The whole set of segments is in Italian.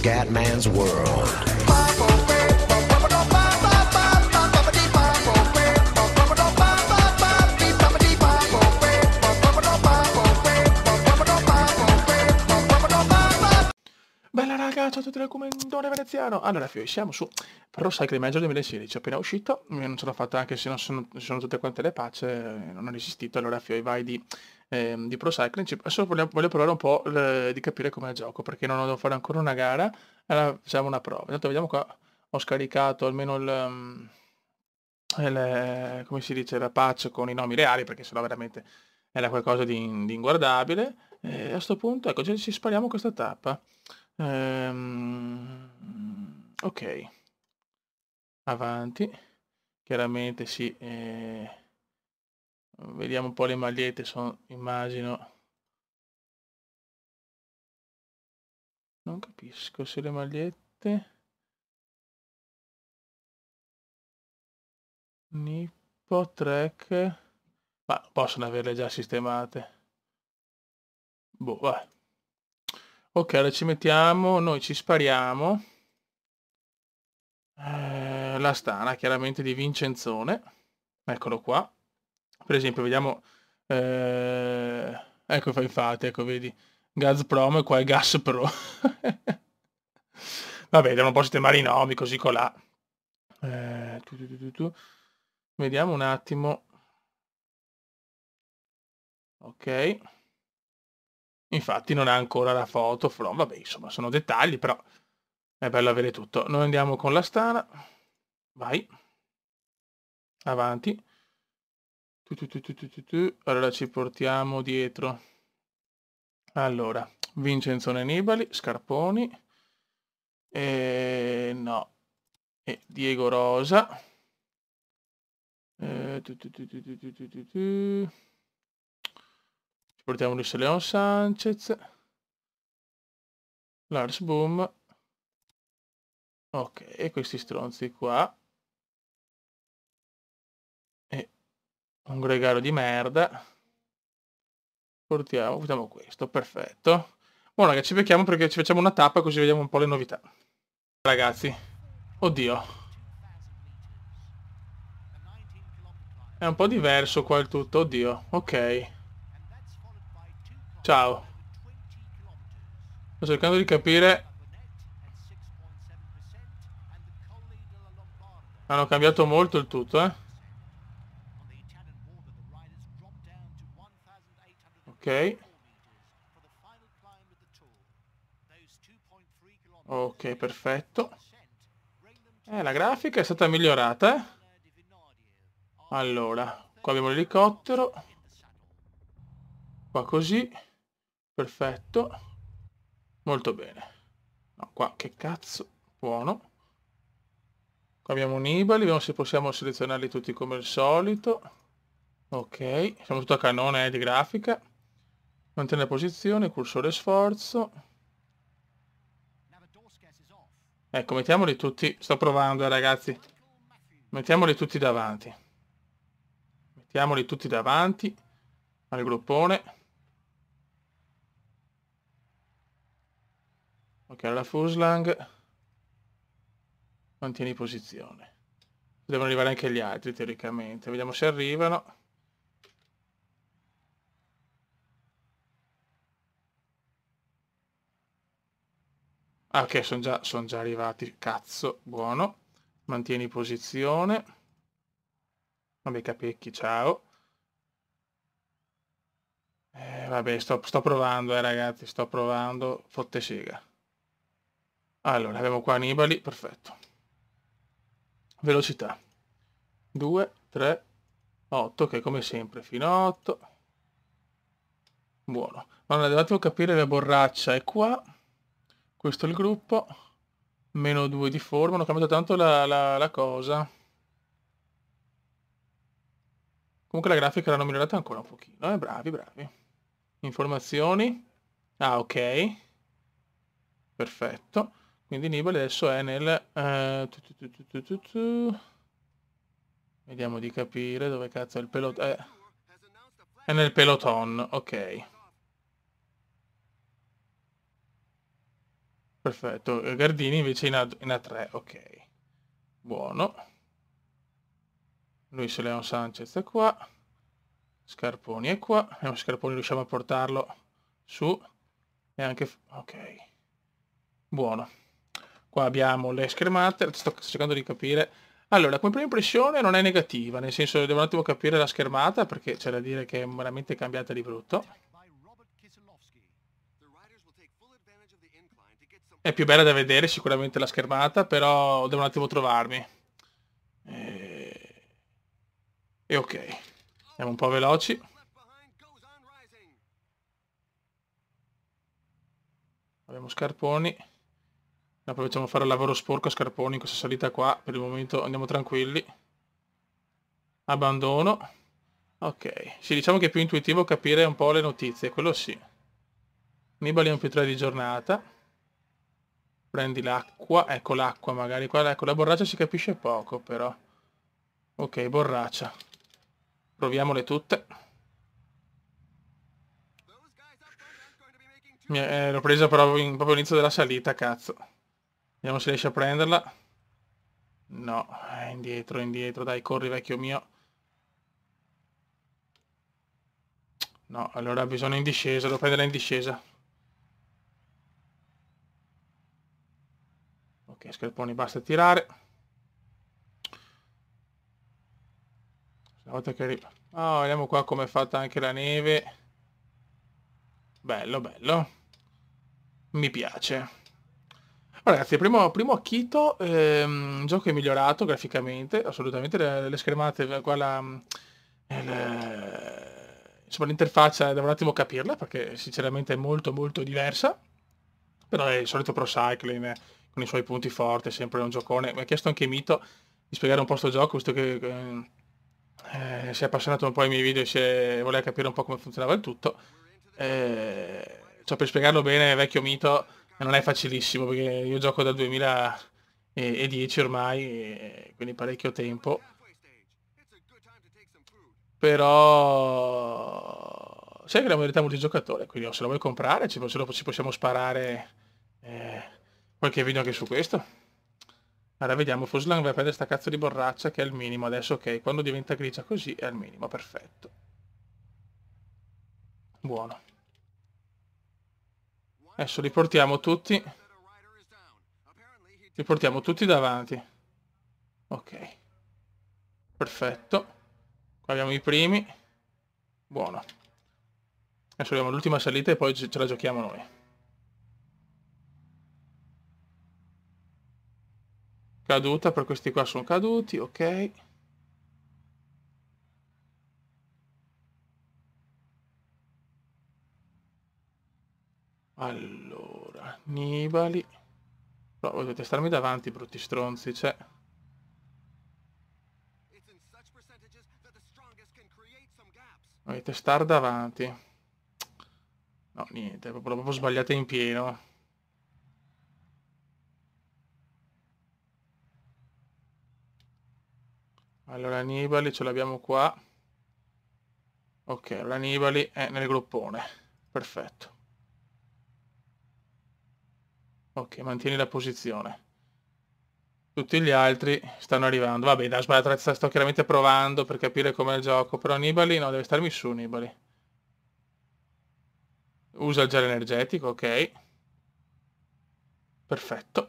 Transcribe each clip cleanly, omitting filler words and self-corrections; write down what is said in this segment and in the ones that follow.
Scatman's World. Bella raga, ciao a tutti dal commentone veneziano. Allora, siamo su Pro Cycling Manager 2016, appena uscito, non ce l'ho fatta anche se non sono tutte quante le patch, non ho resistito, allora vai di Pro Cycling. Adesso voglio provare un po' di capire com'è il gioco, perché non devo fare ancora una gara, allora facciamo una prova. Intanto vediamo qua, ho scaricato almeno come si dice, la patch con i nomi reali, perché sennò veramente era qualcosa di inguardabile. E a questo punto, ecco, ci spariamo questa tappa. Ok, avanti, chiaramente sì, vediamo un po' le magliette, immagino, non capisco se le magliette, Nippo, Trek, ma possono averle già sistemate, boh, vai. Ok, allora ci mettiamo, noi ci spariamo. La stana chiaramente di Vincenzone, eccolo qua. Per esempio vediamo, ecco infatti, ecco vedi, Gazprom e qua è Gazpro. Vabbè, devono un po' sistemare i nomi così colà. Vediamo un attimo. Ok. Infatti non ha ancora la foto from, vabbè insomma sono dettagli, però è bello avere tutto. Noi andiamo con la stana, vai, avanti. Allora ci portiamo dietro. Allora, Vincenzone Nibali, Scarponi, no, e Diego Rosa. Ci portiamo Luis Leon Sanchez, Lars Boom. Ok, e questi stronzi qua. E un gregario di merda. Portiamo questo, perfetto. Buono ragazzi, ci becchiamo perché ci facciamo una tappa così vediamo un po' le novità. Ragazzi, oddio. È un po' diverso qua il tutto, oddio. Ok. Ciao. Sto cercando di capire. Hanno cambiato molto il tutto, eh. Ok. Ok, perfetto. La grafica è stata migliorata, eh. Allora, qua abbiamo l'elicottero. Qua così. Perfetto. Molto bene. No, qua che cazzo. Buono. Qua abbiamo Nibali, vediamo se possiamo selezionarli tutti come al solito. Ok, siamo tutto a canone di grafica. Mantenere posizione, cursore sforzo. Ecco, mettiamoli tutti. Sto provando, ragazzi. Mettiamoli tutti davanti. Mettiamoli tutti davanti al gruppone. Ok, alla Fuslang. Mantieni posizione. Devono arrivare anche gli altri, teoricamente. Vediamo se arrivano. Ah, ok, sono già arrivati. Cazzo, buono. Mantieni posizione. Vabbè, capecchi, ciao. Vabbè, sto provando, ragazzi, sto provando. Fotte sega. Allora, abbiamo qua Nibali, perfetto. Velocità. 2, 3, 8, che come sempre, fino a 8. Buono. Allora, devo un attimo capire la borraccia è qua. Questo è il gruppo. Meno 2 di forma, hanno cambiato tanto la cosa. Comunque la grafica l'hanno migliorata ancora un pochino, bravi, bravi. Informazioni. Ah, ok. Perfetto. Quindi Nibali adesso è nel... Vediamo di capire dove cazzo è il pelotone. È nel peloton, ok. Perfetto. Gardini invece in A3, ok. Buono. Luis Leon Sanchez è qua. Scarponi è qua. Vediamo se Scarponi riusciamo a portarlo su. E anche... ok. Buono. Qua abbiamo le schermate. Sto cercando di capire. Allora, come prima impressione non è negativa. Nel senso, devo un attimo capire la schermata, perché c'è da dire che è veramente cambiata di brutto. È più bella da vedere sicuramente la schermata, però devo un attimo trovarmi. E ok. Andiamo un po' veloci. Abbiamo Scarponi. Dopo facciamo fare il lavoro sporco a Scarponi in questa salita qua. Per il momento andiamo tranquilli. Abbandono. Ok. Sì, diciamo che è più intuitivo capire un po' le notizie, quello sì. Nibali è un più 3 di giornata. Prendi l'acqua. Ecco l'acqua magari. Qua, ecco, la borraccia si capisce poco però. Ok, borraccia. Proviamole tutte. L'ho presa proprio all'inizio della salita, cazzo. Vediamo se riesce a prenderla. No, indietro, indietro. Dai, corri vecchio mio. No, allora bisogna in discesa. Devo prenderla in discesa. Ok, Scarponi, basta tirare. Una volta che arriva. Oh, vediamo qua come è fatta anche la neve. Bello, bello. Mi piace. Ragazzi, primo acchito, il gioco è migliorato graficamente, assolutamente, le schermate, qua insomma l'interfaccia devo un attimo capirla, perché sinceramente è molto molto diversa, però è il solito Pro Cycling, con i suoi punti forti, è sempre un giocone. Mi ha chiesto anche Mito di spiegare un po' sto gioco, visto che si è appassionato un po' ai miei video e voleva capire un po' come funzionava il tutto. Cioè, per spiegarlo bene, vecchio Mito, non è facilissimo, perché io gioco dal 2010 ormai, quindi parecchio tempo. Però sai che la modalità multigiocatore, quindi se lo vuoi comprare ci possiamo sparare qualche video anche su questo. Allora vediamo, Fuslan va a prendere sta cazzo di borraccia che è al minimo adesso, ok, quando diventa grigia così è al minimo, perfetto. Buono. Adesso li portiamo tutti davanti. Ok, perfetto. Qua abbiamo i primi. Buono. Adesso abbiamo l'ultima salita e poi ce la giochiamo noi. Caduta, per questi qua sono caduti, ok. Allora, Nibali. No, voi dovete starmi davanti, brutti stronzi, cioè. Dovete star davanti. No, niente, proprio sbagliate in pieno. Allora, Nibali ce l'abbiamo qua. Ok, allora Nibali è nel gruppone. Perfetto. Ok, mantieni la posizione. Tutti gli altri stanno arrivando. Vabbè, da sbagliato, sto chiaramente provando per capire com'è il gioco. Però Nibali, no, deve starmi su Nibali. Usa il gel energetico, ok. Perfetto.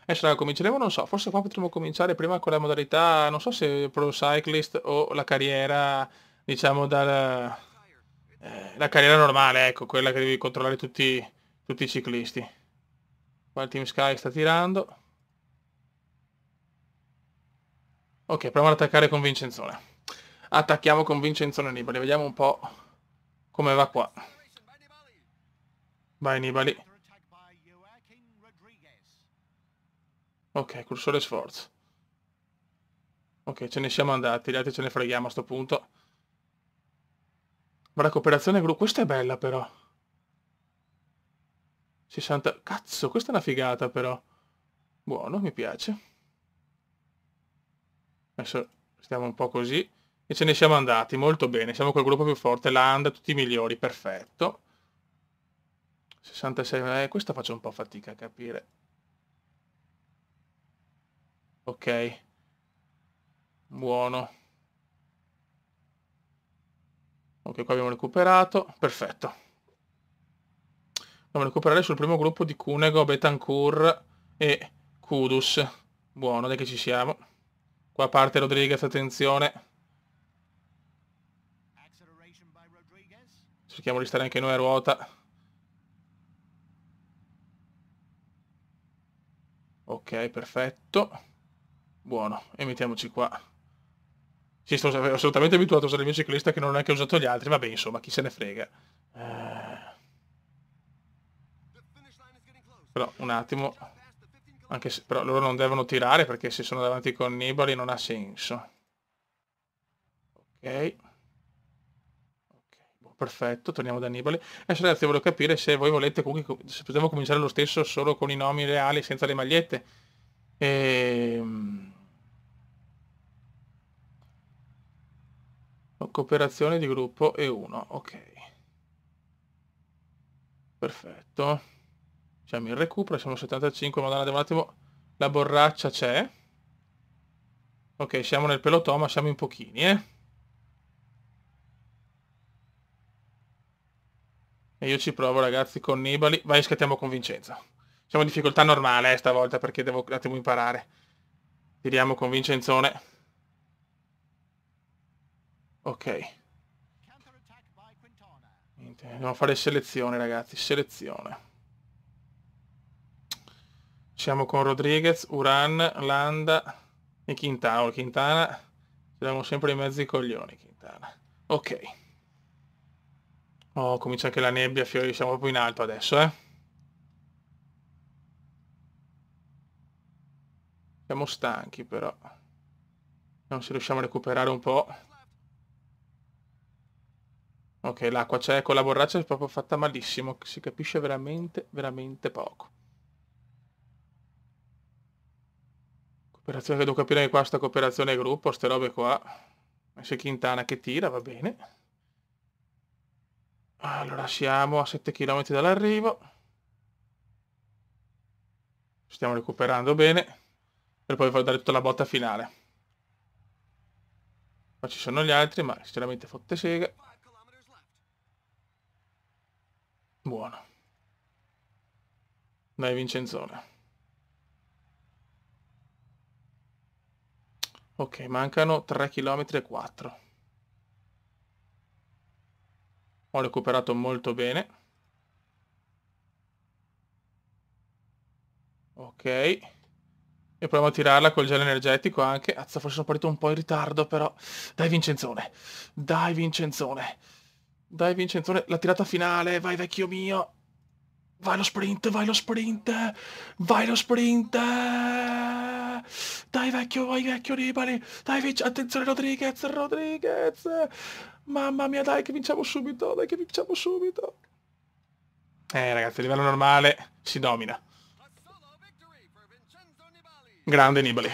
Adesso la cominceremo, non so, forse qua potremmo cominciare prima con la modalità, non so se Pro Cyclist o la carriera, diciamo, la carriera normale, ecco, quella che devi controllare tutti i ciclisti. Qua il Team Sky sta tirando. Ok, proviamo ad attaccare con Vincenzone. Attacchiamo con Vincenzone e Nibali, vediamo un po' come va qua. Vai Nibali. Ok, cursore sforzo. Ok, ce ne siamo andati, gli altri ce ne freghiamo a sto punto. Ma la cooperazione gruppo, questa è bella però. 60... Cazzo, questa è una figata però. Buono, mi piace. Adesso stiamo un po' così. E ce ne siamo andati, molto bene. Siamo col gruppo più forte, Landa, tutti i migliori, perfetto. 66, questa faccio un po' fatica a capire. Ok. Buono. Ok, qua abbiamo recuperato. Perfetto. Dobbiamo recuperare sul primo gruppo di Cunego, Betancourt e Kudus. Buono, dai che ci siamo. Qua parte Rodriguez, attenzione. Cerchiamo di stare anche noi a ruota. Ok, perfetto. Buono, e mettiamoci qua. Sì, sto assolutamente abituato a usare il mio ciclista che non è che ho usato gli altri. Vabbè, insomma, chi se ne frega. Però, un attimo. Anche se però loro non devono tirare perché se sono davanti con Nibali non ha senso. Ok. Boh, perfetto, torniamo da Nibali. Adesso ragazzi volevo capire se voi volete comunque, se potevo cominciare lo stesso solo con i nomi reali senza le magliette. Cooperazione di gruppo e 1, ok. Perfetto. Facciamo il recupero, siamo 75, madonna, devo un attimo... La borraccia c'è. Ok, siamo nel pelotone, ma siamo in pochini, E io ci provo, ragazzi, con Nibali. Vai, scattiamo con Vincenzo. Siamo in difficoltà normale, stavolta, perché devo un attimo imparare. Tiriamo con Vincenzone. Ok. Niente, dobbiamo fare selezione, ragazzi. Selezione. Siamo con Rodriguez, Uran, Landa e Quintana. Oh, Quintana. Ci diamo sempre in mezzo ai coglioni, Quintana. Ok. Oh, comincia anche la nebbia, Fiori. Siamo proprio in alto adesso, Siamo stanchi, però. Non se riusciamo a recuperare un po'. Ok, l'acqua c'è, con la borraccia è proprio fatta malissimo. Si capisce veramente, veramente poco. Cooperazione che devo capire che qua sta cooperazione gruppo, ste robe qua. E c'è Quintana che tira, va bene. Allora siamo a 7 km dall'arrivo. Stiamo recuperando bene. Per poi dare tutta la botta finale. Qua ci sono gli altri, ma sinceramente fotte sega. Buono. Dai Vincenzone. Ok, mancano 3 km e 4. Ho recuperato molto bene. Ok. E proviamo a tirarla col gel energetico anche. Azza, forse sono partito un po' in ritardo, però... Dai Vincenzone. Dai Vincenzone. Dai Vincenzone, la tirata finale. Vai vecchio mio. Vai lo sprint, vai lo sprint. Vai lo sprint. Vai vecchio Nibali. Dai, attenzione Rodriguez, Rodriguez. Mamma mia, dai che vinciamo subito, dai che vinciamo subito. Ragazzi, a livello normale si domina. Grande Nibali.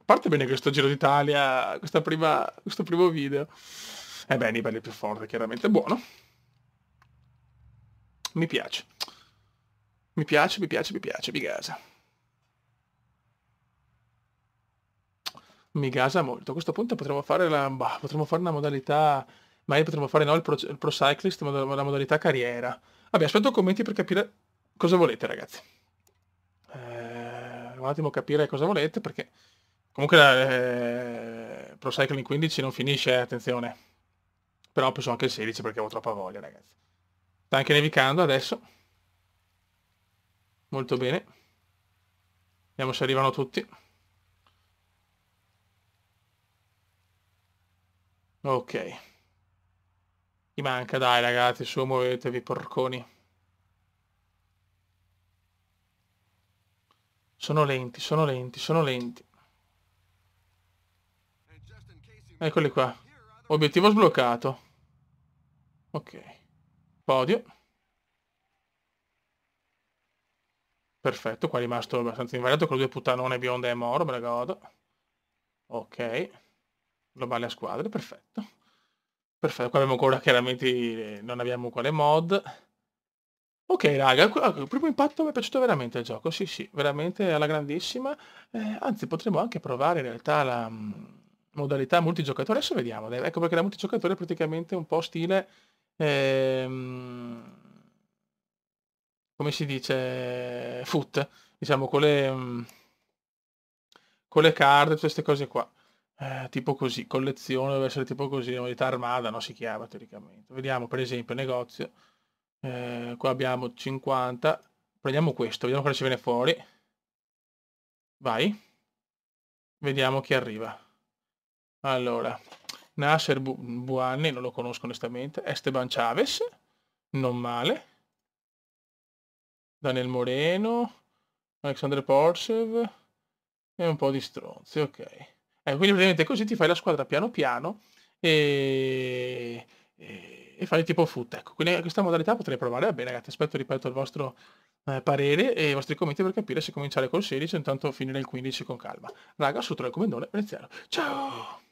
Parte bene questo Giro d'Italia, questo primo video. Beh, Nibali è più forte, chiaramente. Buono. Mi piace. Mi piace, mi piace, mi piace, mi gasa. Mi gasa molto. A questo punto potremmo fare potremmo fare una modalità... Magari potremmo fare no, il pro cyclist, ma la modalità carriera. Vabbè, aspetto commenti per capire cosa volete, ragazzi. Un attimo capire cosa volete, perché... Comunque Pro Cycling 15 non finisce, attenzione. Però ho preso anche il 16 perché avevo troppa voglia, ragazzi. Sta anche nevicando adesso. Molto bene. Vediamo se arrivano tutti. Ok. Chi manca? Dai, ragazzi, su, muovetevi, porconi. Sono lenti, sono lenti, sono lenti. Eccoli qua. Obiettivo sbloccato. Ok. Podio. Perfetto, qua è rimasto abbastanza invariato con le due puttanone bionde e Moro, me la godo. Ok. Globale a squadre, perfetto. Perfetto, qua abbiamo ancora chiaramente, non abbiamo quale mod. Ok raga, il primo impatto mi è piaciuto veramente il gioco, sì sì, veramente alla grandissima, anzi potremmo anche provare in realtà la modalità multigiocatore, adesso vediamo, ecco perché la multigiocatore è praticamente un po' stile, ehm, come si dice, foot, diciamo con le carte, tutte queste cose qua. Tipo così, collezione deve essere tipo così, modalità armada, no? Si chiama teoricamente. Vediamo per esempio negozio, qua abbiamo 50, prendiamo questo, vediamo cosa ci viene fuori. Vai, vediamo chi arriva. Allora, Nasser Buanni, non lo conosco onestamente, Esteban Chavez, non male, Daniel Moreno, Alexandre Porsev e un po' di stronzi, ok. Quindi praticamente così ti fai la squadra piano piano e fai tipo foot. Ecco, quindi questa modalità potrei provare. Va bene, ragazzi, aspetto, ripeto, il vostro parere e i vostri commenti per capire se cominciare col 16 o intanto finire il 15 con calma. Raga, su il comandone veneziano. Ciao!